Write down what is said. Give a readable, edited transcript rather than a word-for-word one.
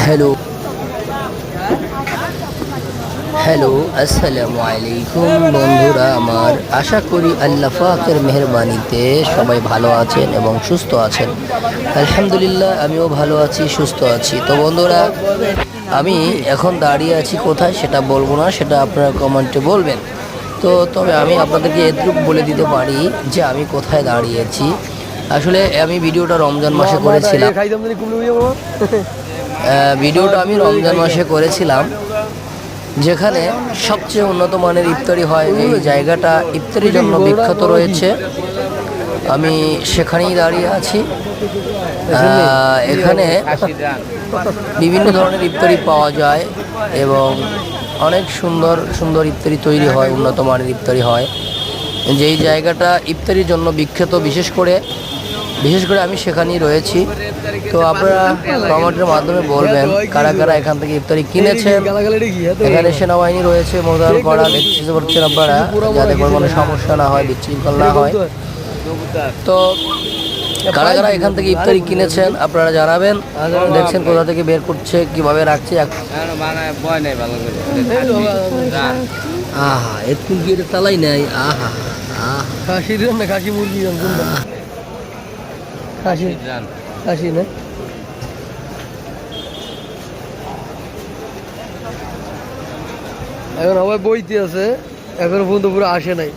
Hello hello আসসালামু আলাইকুম বন্ধুরা আমার, আশা করি আল্লাহ পাকের মেহেরবানিতে সবাই ভালো আছেন এবং সুস্থ আছেন। আলহামদুলিল্লাহ আমিও ভালো আছি, সুস্থ আছি। তো বন্ধুরা, আমি এখন দাঁড়িয়ে আছি কোথায় সেটা বলবো না, সেটা আপনারা কমেন্টে বলবেন। তবে আমি আপনাদেরকে এটুকু বলে দিতে পারি যে আমি কোথায় দাঁড়িয়েছি। আসলে আমি ভিডিওটা রমজান মাসে করেছিলাম, ভিডিওটা আমি রমজান মাসে করেছিলাম, যেখানে সবচেয়ে উন্নত মানের ইফতারি হয়। এই জায়গাটা ইফতারির জন্য বিখ্যাত রয়েছে, আমি সেখানেই দাঁড়িয়ে আছি। এখানে বিভিন্ন ধরনের ইফতারি পাওয়া যায় এবং অনেক সুন্দর সুন্দর ইফতারি তৈরি হয়, উন্নত মানের ইফতারি হয়। যেই জায়গাটা ইফতারির জন্য বিখ্যাত, বিশেষ করে আমি সেখানেই রয়েছি। তো আপনারা কমেন্টের মাধ্যমে বলবেন কারা কারা এখান থেকে ইফতারি কিনেছেন। এখানে সেনাবাহিনী রয়েছে মোতায়েন করা, দেখতে পাচ্ছেন আপনারা, যাতে কোনো সমস্যা না হয়, বিশৃঙ্খল না হয়। তো কারা কারা এখান থেকে ইফতারি কিনেছেন আপনারা জানাবেন। দেখছেন কোথা থেকে বের করছে, কিভাবে রাখছে। আহা, একটু গিয়ে তালাই নাই। আহা খাসি দেন না, খাসি মুরগি দেন, খাসি না। এখন আবার বইতে আছে, এখনো পর্যন্ত পুরো আসে নাই।